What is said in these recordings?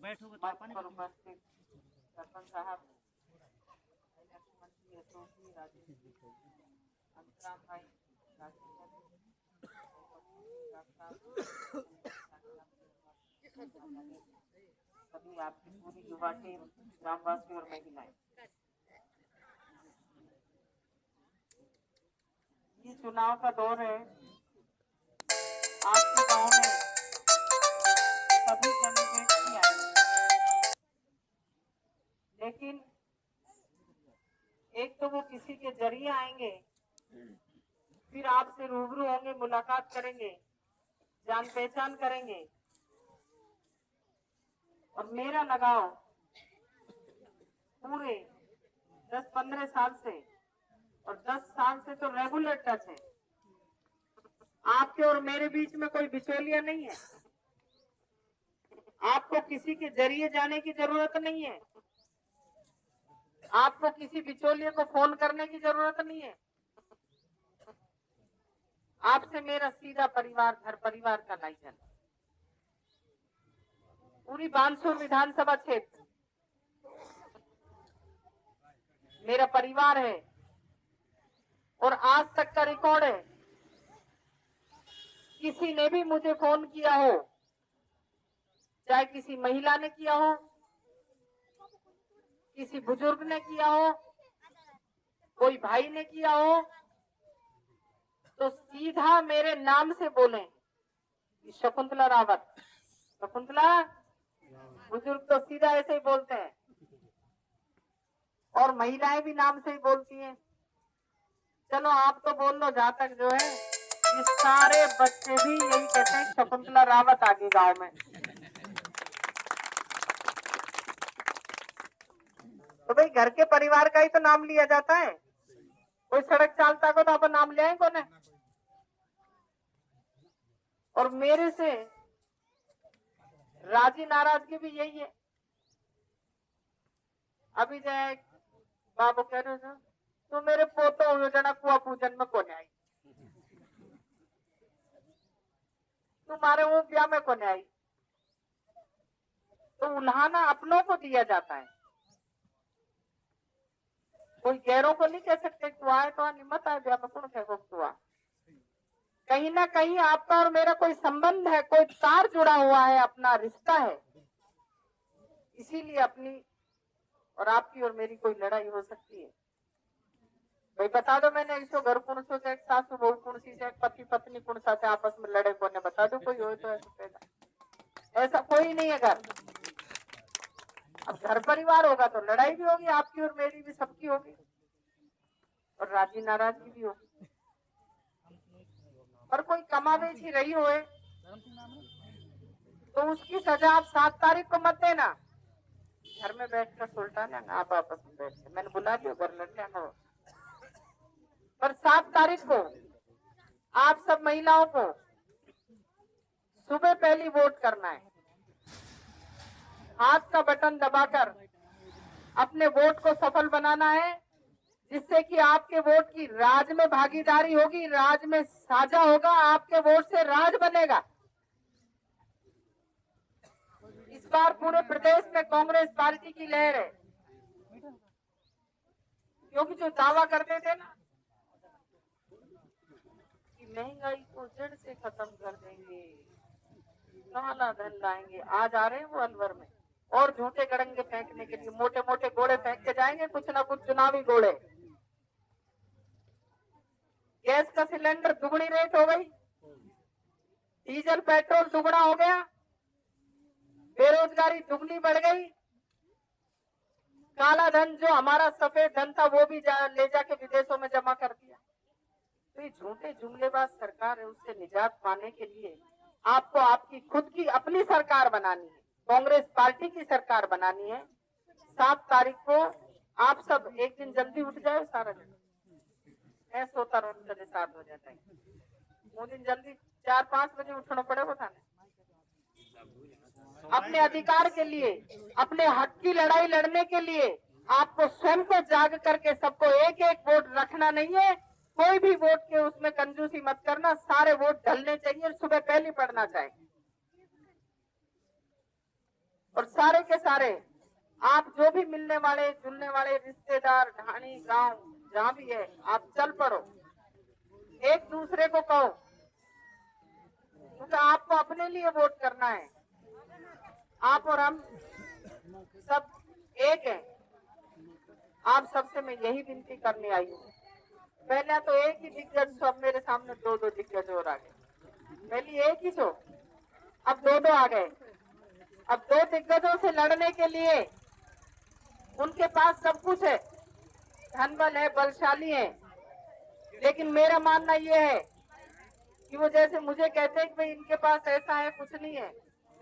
पर उपस्थित सरपंच साहब, मंत्री अशोक राजेश अंतराम भाई, सभी आपकी पूरी युवा टीम, ग्रामवासी और महिलाएं, ये चुनाव का दौर है। आपके गांव में सभी कैंडिडेट भी आए, लेकिन एक तो वो किसी के जरिए आएंगे, फिर आपसे रूबरू होंगे, मुलाकात करेंगे, जान पहचान करेंगे। और मेरा लगाव पूरे 10-15 साल से और 10 साल से तो रेगुलर टच है। आपके और मेरे बीच में कोई बिचौलिया नहीं है। आपको किसी के जरिए जाने की जरूरत नहीं है। आपको किसी बिचौलिए को फोन करने की जरूरत नहीं है। आपसे मेरा सीधा परिवार, घर परिवार का नाता है। पूरी बानसूर विधानसभा क्षेत्र मेरा परिवार है और आज तक का रिकॉर्ड है, किसी ने भी मुझे फोन किया हो, चाहे किसी महिला ने किया हो, किसी बुजुर्ग ने किया हो, कोई भाई ने किया हो, तो सीधा मेरे नाम से बोले शकुंतला रावत। शकुंतला, बुजुर्ग तो सीधा ऐसे ही बोलते हैं और महिलाएं भी नाम से ही बोलती हैं। चलो आप तो बोल लो, जहां तक जो है ये सारे बच्चे भी यही कहते हैं शकुंतला रावत आ गई गांव में। तो भाई घर के परिवार का ही तो नाम लिया जाता है। कोई सड़क चालता को तो अपन नाम ले आए कौन है। और मेरे से राजी नाराजगी भी यही है। अभी जाए बाबू कह रहे हो तो मेरे पोतो हुए जना कुआ पूजन में कोने आई, तुम्हारे वो ब्याह में कोने आई। तो उल्हाना अपनों को दिया जाता है, कोई गैरों को नहीं कह सकते तू आए तो निमत आए ब्याह में कौन कहे तू आ। कहीं ना कहीं आपका और मेरा कोई संबंध है, कोई तार जुड़ा हुआ है, अपना रिश्ता है। इसीलिए अपनी और आपकी और मेरी कोई लड़ाई हो सकती है। भाई बता दो, मैंने इसको घर कुणसों से, एक सासू बहू कुणसी से, एक पति पत्नी कुणसा से आपस में लड़े कोने, बता दो कोई हो तो ऐसा कोई नहीं है घर। अब घर परिवार होगा तो लड़ाई भी होगी, आपकी और मेरी भी, सबकी होगी, और राजी नाराजगी भी होगी। पर कोई कमावेशी रही होए तो उसकी सजा आप 7 तारीख को मत देना, घर में बैठकर सुलटा लेना आप आपस में बैठ के। मैंने बुला लियो घर लड़ लेना। पर 7 तारीख को आप सब महिलाओं को सुबह पहली वोट करना है। हाथ का बटन दबाकर अपने वोट को सफल बनाना है, जिससे कि आपके वोट की राज में भागीदारी होगी, राज में साझा होगा, आपके वोट से राज बनेगा। इस बार पूरे प्रदेश में कांग्रेस पार्टी की लहर है, क्योंकि जो दावा करते थे ना कि महंगाई को जड़ से खत्म कर देंगे, काला धन लाएंगे, आज आ रहे हैं वो अलवर में और झूठे गड़ंगे फेंकने के लिए, मोटे मोटे गोले फेंक के जाएंगे, कुछ ना कुछ चुनावी गोले। गैस का सिलेंडर दुगनी रेट हो गई, डीजल पेट्रोल दुगना हो गया, बेरोजगारी दुगनी बढ़ गई, काला धन जो हमारा सफेद धन था वो भी ले जाके विदेशों में जमा कर दिया। तो ये झूठे जुमलेबाज सरकार है, उससे निजात पाने के लिए आपको आपकी खुद की अपनी सरकार बनानी है, कांग्रेस पार्टी की सरकार बनानी है। 7 तारीख को आप सब एक दिन जल्दी उठ जाए, सारा दिन मैं सोता रहूं, कभी 7 हो जाता है, वो दिन जल्दी 4-5 बजे उठना पड़े बताने। अपने अधिकार के लिए, अपने हक की लड़ाई लड़ने के लिए आपको स्वयं को जाग करके सबको एक एक वोट रखना नहीं है। कोई भी वोट के उसमें कंजूसी मत करना, सारे वोट ढलने चाहिए, सुबह पहले पड़ना चाहिए। और सारे के सारे आप जो भी मिलने वाले जुलने वाले रिश्तेदार ढाणी गांव जहाँ भी है, आप चल पड़ो, एक दूसरे को कहो, क्योंकि आपको अपने लिए वोट करना है। आप और हम सब एक हैं। आप सबसे मैं यही विनती करने आई हूँ। पहले तो एक ही दिग्गज शो, अब मेरे सामने दो दिग्गज और आ गए। पहले एक ही शो, अब दो आ गए। अब दो दिग्गजों से लड़ने के लिए उनके पास सब कुछ है, धन बल है, बलशाली है, लेकिन मेरा मानना ये है कि वो जैसे मुझे कहते हैं कि भाई इनके पास ऐसा है, कुछ नहीं है,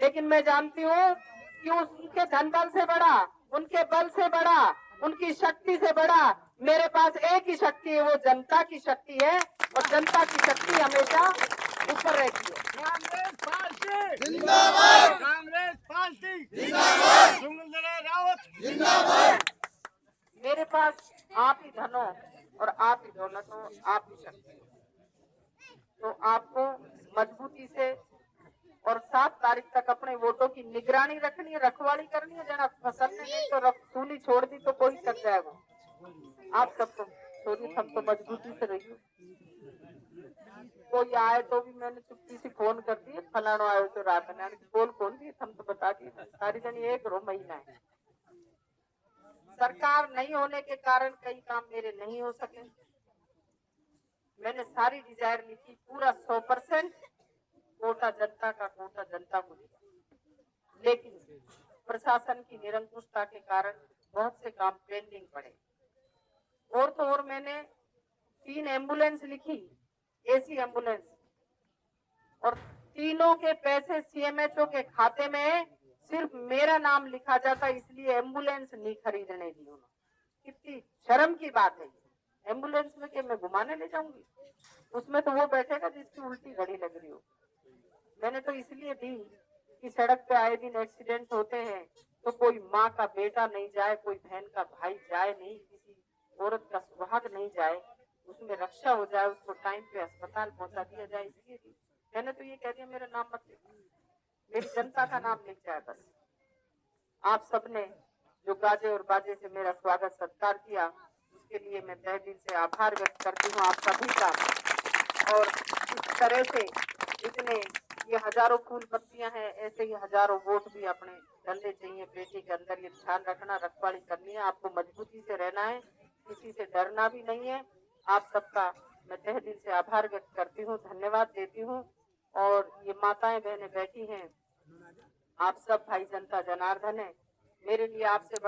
लेकिन मैं जानती हूँ कि उनके धन बल से बड़ा, उनके बल से बड़ा, उनकी शक्ति से बड़ा मेरे पास एक ही शक्ति है, वो जनता की शक्ति है। और जनता की शक्ति हमेशा ऊपर रहती है। कांग्रेस पार्टी जिंदाबाद, कांग्रेस पार्टी जिंदाबाद, सुरेंद्र रावत जिंदाबाद। मेरे पास आप ही धन हो और आप ही दौलत हो, आप ही शक्ति हो। तो आपको मजबूती से और 7 तारीख तक अपने वोटों की निगरानी रखनी है, रखवाली करनी है। जना फसल ने नहीं तो सूली छोड़ दी तो कोई कर जाएगा। आप सबको सोनी हम तो मजबूती से रहिए। कोई आए तो भी मैंने चुप्पी से फोन कर दिए, फलाना आए तो रात में बोल कौन दिए, हम तो बता दिए सारी जनी एक रो महीना है। सरकार नहीं होने के कारण कई काम मेरे नहीं हो सके। मैंने सारी डिजायर लिखी, पूरा 100% कोटा जनता का, कोटा जनता को दिया, लेकिन प्रशासन की निरंकुशता के कारण बहुत से काम पेंडिंग पड़े। और तो और मैंने 3 एम्बुलेंस लिखी, एसी एम्बुलेंस, और तीनों के पैसे सीएमएचओ के खाते में सिर्फ मेरा नाम लिखा जाता, इसलिए एम्बुलेंस नहीं खरीदने दी उन्होंने। कितनी शर्म की बात है। एम्बुलेंस में कि मैं घुमाने ले जाऊंगी, उसमें तो वो बैठेगा जिसकी उल्टी घड़ी लग रही हो। मैंने तो इसलिए दी कि सड़क पे आए दिन एक्सीडेंट होते हैं, तो कोई माँ का बेटा नहीं जाए, कोई बहन का भाई जाए नहीं, किसी औरत का सुहाग नहीं जाए, उसमें रक्षा हो जाए, उसको टाइम पे अस्पताल पहुंचा दिया जाए, इसलिए दी। मैंने तो ये कह दिया मेरा नाम मत लिखो, मेरी जनता का नाम लिख जाए बस। आप सबने जो गाजे और बाजे से मेरा स्वागत सत्कार किया, उसके लिए मैं तहे दिल से आभार व्यक्त करती हूँ आप सभी का। और इस तरह से इतने ये हजारों फूल पत्तियां हैं, ऐसे ही हजारों वोट भी अपने डलने चाहिए पेटी के अंदर। ये ध्यान रखना, रखवाली करनी है, आपको मजबूती से रहना है, किसी से डरना भी नहीं है। आप सबका मैं तहे दिल से आभार व्यक्त करती हूँ, धन्यवाद देती हूँ। और ये माताएं बहनें बैठी हैं, आप सब भाई जनता जनार्दन है, मेरे लिए आपसे